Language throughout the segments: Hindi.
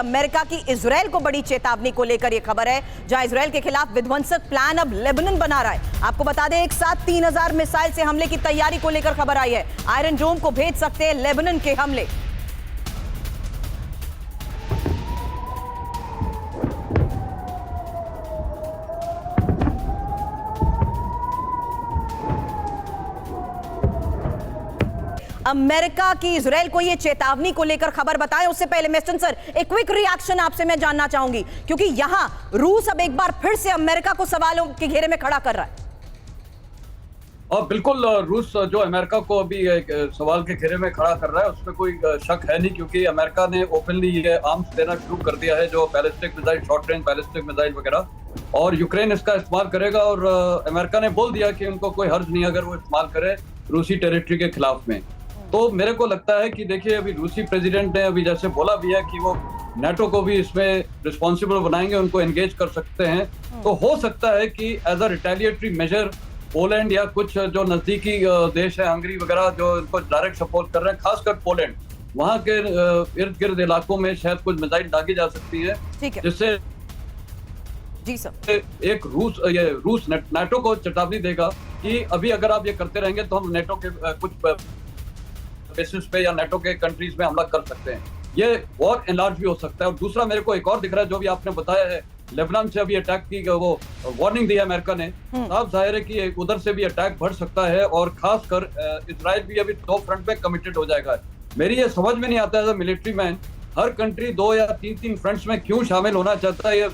अमेरिका की इजराइल को बड़ी चेतावनी को लेकर यह खबर है, जहां इजराइल के खिलाफ विध्वंसक प्लान अब लेबनान बना रहा है। आपको बता दें, एक साथ 3000 मिसाइल से हमले की तैयारी को लेकर खबर आई है। आयरन डोम को भेज सकते हैं लेबनान के हमले। अमेरिका की इजराइल को यह चेतावनी को लेकर खबर बताएं, उससे पहले मेस्टन सर एक क्विक रिएक्शन आपसे मैं जानना चाहूंगी, क्योंकि यहां रूस अब एक बार फिर से अमेरिका को सवालों के घेरे में खड़ा कर रहा है। और बिल्कुल रूस जो अमेरिका को अभी एक सवाल के घेरे में खड़ा कर रहा है, उसमें कोई शक है नहीं, क्योंकि अमेरिका ने ओपनली ये आर्म्स देना शुरू कर दिया है, जो ballistic missile, short range ballistic missile वगैरह, और यूक्रेन इसका इस्तेमाल करेगा। और अमेरिका ने बोल दिया कि उनको कोई हर्ज नहीं अगर वो इस्तेमाल करे रूसी टेरिटरी के खिलाफ में। तो मेरे को लगता है कि देखिए, अभी रूसी प्रेसिडेंट ने अभी जैसे बोला भी है कि वो नाटो को भी इसमें रिस्पॉन्सिबल बनाएंगे, उनको एंगेज कर सकते हैं। तो हो सकता है कि as a retaliatory measure Poland या कुछ जो नजदीकी देश है, हंगरी वगैरह, जो इनको डायरेक्ट सपोर्ट कर रहे हैं, खासकर पोलैंड, वहां के इर्द गिर्द इलाकों में शायद कुछ मिसाइल दागी जा सकती है, जिससे जी सर एक रूस नाटो को चेतावनी देगा कि अभी अगर आप ये करते रहेंगे तो हम नाटो के कुछ बेसिस पे या नाटो के कंट्रीज में हमला कर सकते हैं। ये वॉर एनलार्ज भी हो सकता है। और दूसरा मेरे को एक और दिख रहा है, जो भी आपने बताया है, लेबनान से अभी अटैक की वो वार्निंग दी है अमेरिका ने, साफ जाहिर है कि उधर से भी अटैक बढ़ सकता है, और खासकर इजराइल भी अभी 2 फ्रंट पे कमिटेड हो जाएगा। मेरी ये समझ में नहीं आता है, मिलिट्री मैन, हर कंट्री 2 या 3 फ्रंट्स में क्यों शामिल होना चाहता है। ये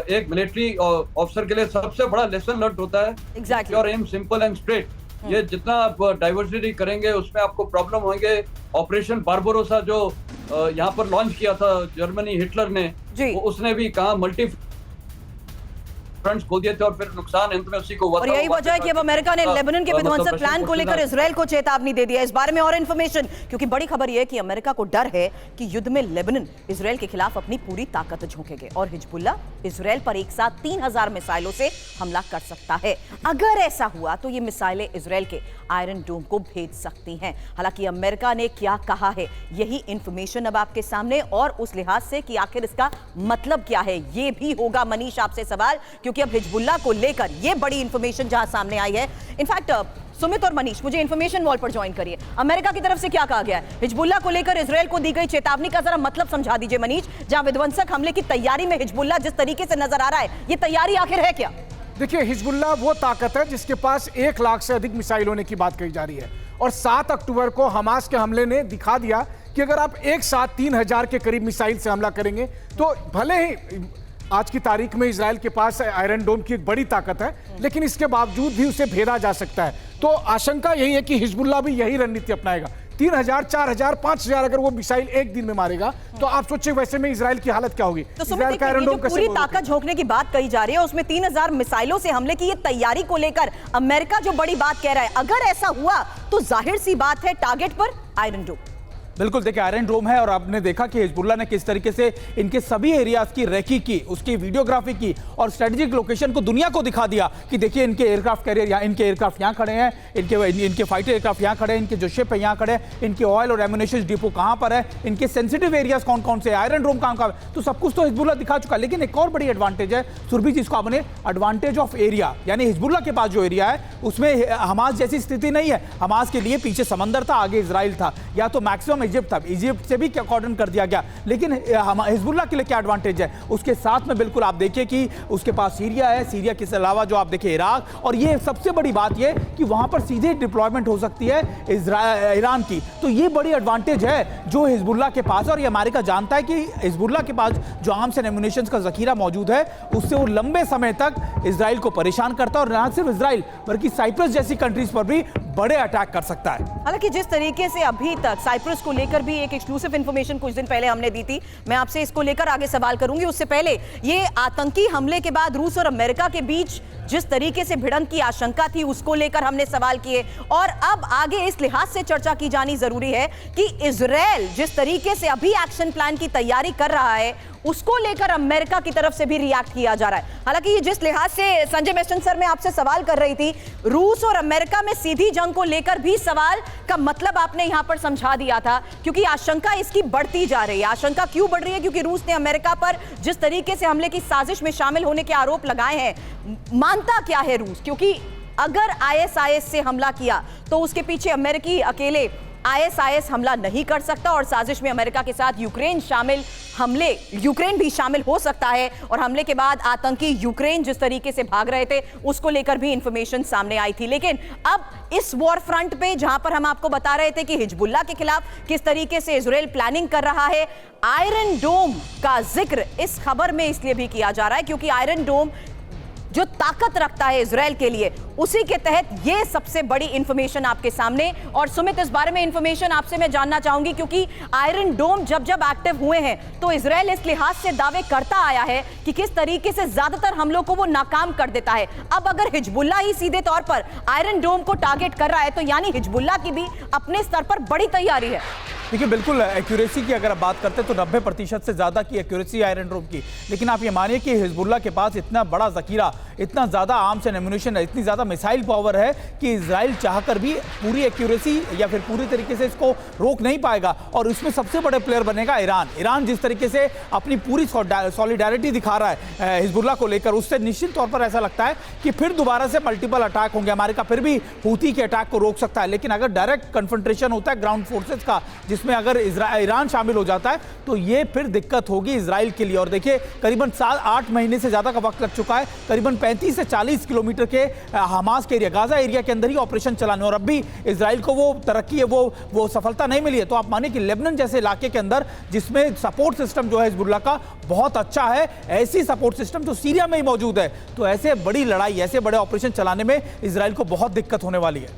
एक मिलिट्री ऑफिसर के लिए सबसे बड़ा लेसन लर्न होता है, your aim simple and straight. ये जितना आप डाइवर्सिटी करेंगे उसमें आपको प्रॉब्लम होंगे। ऑपरेशन बारबरोसा जो यहाँ पर लॉन्च किया था जर्मनी, हिटलर ने, उसने भी कहा मल्टी फ्रंट्स खोल दिए थे, और फिर नुकसान अंत में उसी को हुआ। और यही वजह है कि अब अमेरिका ने लेबनान के विध्वंसक प्लान को लेकर इजराइल को चेतावनी दे दिया। इस बारे में और इंफॉर्मेशन, क्योंकि बड़ी खबर यह है कि अमेरिका को डर है कि युद्ध में लेबनान इजराइल के खिलाफ अपनी पूरी ताकत झोंकेंगे और हिजबुल्ला इजराइल पर एक साथ 3000 मिसाइलों से हमला कर सकता है। अगर ऐसा हुआ तो ये मिसाइलें इजराइल के आयरन डोम को भेज सकती हैं। हालांकि अमेरिका ने क्या कहा है, यही इंफॉर्मेशन अब आपके सामने, और उस लिहाज से कि आखिर इसका मतलब क्या है, ये भी होगा मनीष आपसे सवाल, क्योंकि अब हिजबुल्ला को लेकर ये बड़ी इंफॉर्मेशन जहां सामने आई है। इनफैक्ट सुमित और मनीष, मुझे इंफॉर्मेशन वॉल पर ज्वाइन करिए। अमेरिका की तरफ से क्या कहा गया है हिजबुल्ला को लेकर, इजराइल को दी गई चेतावनी का जरा मतलब समझा दीजिए मनीष। जहां विध्वंसक हमले की तैयारी में हिजबुल्ला जिस तरीके से नजर आ रहा है, ये तैयारी आखिर है क्या? देखिए, हिजबुल्ला वो ताकत है जिसके पास 1 लाख से अधिक मिसाइल होने की बात कही जा रही है, और 7 अक्टूबर को हमास के हमले ने दिखा दिया कि अगर आप एक साथ 3000 के करीब मिसाइल से हमला करेंगे, तो भले ही आज की तारीख में इजराइल के पास आयरन डोम की एक बड़ी ताकत है, लेकिन इसके बावजूद भी उसे भेदा जा सकता है। तो आशंका यही है कि हिजबुल्ला भी यही रणनीति अपनाएगा। 3000, 4000, 5000 अगर वो मिसाइल एक दिन में मारेगा, तो आप सोचिए वैसे में इजराइल की हालत क्या होगी। तो इजराइल का आयरन डोम पूरी ताकत झोंकने की बात कही जा रही है, उसमें 3000 मिसाइलों से हमले की ये तैयारी को लेकर अमेरिका जो बड़ी बात कह रहा है, अगर ऐसा हुआ तो जाहिर सी बात है टारगेट पर आयरन डोम। बिल्कुल, देखिए आयरन डोम है, और आपने देखा कि हिजबुल्ला ने किस तरीके से इनके सभी एरियाज की रेकी की, उसकी वीडियोग्राफी की, और स्ट्रेटेजिक लोकेशन को दुनिया को दिखा दिया कि देखिए इनके एयरक्राफ्ट कैरियर यहाँ, इनके एयरक्राफ्ट यहाँ खड़े हैं, इनके फाइटर एयरक्राफ्ट यहाँ खड़े हैं, इनके जो शिप है यहाँ खड़े हैं, इनके ऑयल और एम्युनिशन डिपो कहाँ पर है, इनके सेंसिटिव एरियाज कौन कौन से, आयरन डोम कहाँ कहाँ, तो सब कुछ तो हिजबुल्ला दिखा चुका। लेकिन एक और बड़ी एडवांटेज है सुरभि, जिसको आपने एडवांटेज ऑफ एरिया, यानी हिजबुल्ला के पास जो एरिया है उसमें हमास जैसी स्थिति नहीं है। हमास के लिए पीछे समंदर था, आगे इजराइल था, या तो मैक्सिमम इजिप्ट था, इजिप्ट से भी कॉर्डन कर दिया गया। लेकिन हिजबुल्ला के लिए क्या एडवांटेज है, उसके साथ में बिल्कुल आप देखिए कि उसके पास सीरिया है, सीरिया के अलावा जो आप देखिए इराक, और ये सबसे बड़ी बात ये कि वहां पर सीधे डिप्लॉयमेंट हो सकती है ईरान की। तो ये बड़ी एडवांटेज है जो हिजबुल्ला के पास है, और ये अमेरिका जानता है कि हिजबुल्ला के पास जो आर्म्स एंड एम्युनिशन का जखीरा मौजूद है, उससे वो लंबे समय तक इजराइल को परेशान करता है, और न सिर्फ इजराइल बल्कि साइप्रस जैसी कंट्रीज पर भी बड़े अटैक कर सकता है। हालांकि जिस तरीके से अभी तक साइप्रस को लेकर भी एक एक्सक्लूसिव इंफॉर्मेशन कुछ दिन पहले हमने दी थी, मैं आपसे इसको लेकर आगे सवाल करूंगी। उससे पहले ये आतंकी हमले के बाद रूस और अमेरिका के बीच जिस तरीके से भिड़ंत की आशंका थी, उसको लेकर हमने सवाल किए, और अब आगे इस लिहाज से चर्चा की जानी जरूरी है कि इजराइल जिस तरीके से अभी एक्शन प्लान की तैयारी कर रहा है, उसको लेकर अमेरिका की तरफ से भी रिएक्ट किया जा रहा है। हालांकि ये जिस लिहाज से संजय मेस्टन सर मैं आपसे सवाल कर रही थी, रूस और अमेरिका में सीधी जंग को लेकर भी सवाल का मतलब आपने यहां पर समझा दिया था, क्योंकि आशंका इसकी बढ़ती जा रही है। आशंका क्यों बढ़ रही है? क्योंकि रूस ने अमेरिका पर जिस तरीके से हमले की साजिश में शामिल होने के आरोप लगाए हैं, मानता क्या है रूस? क्योंकि अगर आईएसआईएस से हमला किया तो उसके पीछे अमेरिकी अकेले आईएसआईएस हमला नहीं कर सकता, और साजिश में अमेरिका के साथ यूक्रेन भी शामिल हो सकता है। और हमले के बाद आतंकी यूक्रेन जिस तरीके से भाग रहे थे, उसको लेकर भी इंफॉर्मेशन सामने आई थी। लेकिन अब इस वॉर फ्रंट पे, जहां पर हम आपको बता रहे थे कि हिजबुल्लाह के खिलाफ किस तरीके से इजराइल प्लानिंग कर रहा है, आयरन डोम का जिक्र इस खबर में इसलिए भी किया जा रहा है क्योंकि आयरन डोम जो ताकत रखता है इजराइल के लिए, उसी के तहत ये सबसे बड़ी इंफॉर्मेशन आपके सामने। और सुमित, इस बारे में इंफॉर्मेशन आपसे मैं जानना चाहूंगी, क्योंकि आयरन डोम जब एक्टिव हुए हैं तो इजराइल इस लिहाज से दावे करता आया है कि किस तरीके से ज्यादातर हमलों को वो नाकाम कर देता है। अब अगर हिजबुल्लाह ही सीधे तौर पर आयरन डोम को टारगेट कर रहा है, तो यानी हिजबुल्लाह की भी अपने स्तर पर बड़ी तैयारी है। देखिए, बिल्कुल एक्यूरेसी की अगर आप बात करते हैं तो 90% से ज़्यादा की एक्यूरेसी आयरन डोम की। लेकिन आप ये मानिए कि हिजबुल्लाह के पास इतना बड़ा ज़खीरा, इतना ज़्यादा आर्म्स एंड एम्यूनिशन है, इतनी ज़्यादा मिसाइल पावर है कि इजराइल चाहकर भी पूरी एक्यूरेसी या फिर पूरी तरीके से इसको रोक नहीं पाएगा। और उसमें सबसे बड़े प्लेयर बनेगा ईरान जिस तरीके से अपनी पूरी सॉलिडारिटी दिखा रहा है हिजबुल्लाह को लेकर, उससे निश्चित तौर पर ऐसा लगता है कि फिर दोबारा से मल्टीपल अटैक होंगे। अमेरिका फिर भी हूती के अटैक को रोक सकता है, लेकिन अगर डायरेक्ट कन्फ्रंटेशन होता है ग्राउंड फोर्सेस का, जिसमें अगर ईरान शामिल हो जाता है, तो ये फिर दिक्कत होगी इजराइल के लिए। और देखिए, करीबन 7-8 महीने से ज्यादा का वक्त लग चुका है, करीबन 35 से 40 किलोमीटर के हमास के एरिया, गाजा एरिया के अंदर ही ऑपरेशन चलाने, और अब भी इजराइल को वो तरक्की है, वो सफलता नहीं मिली है। तो आप मानिए कि लेबनान जैसे इलाके के अंदर, जिसमें सपोर्ट सिस्टम जो है हिजबुल्लाह का बहुत अच्छा है, ऐसी सपोर्ट सिस्टम जो सीरिया में ही मौजूद है, तो ऐसे बड़ी लड़ाई, ऐसे बड़े ऑपरेशन चलाने में इजराइल को बहुत दिक्कत होने वाली है।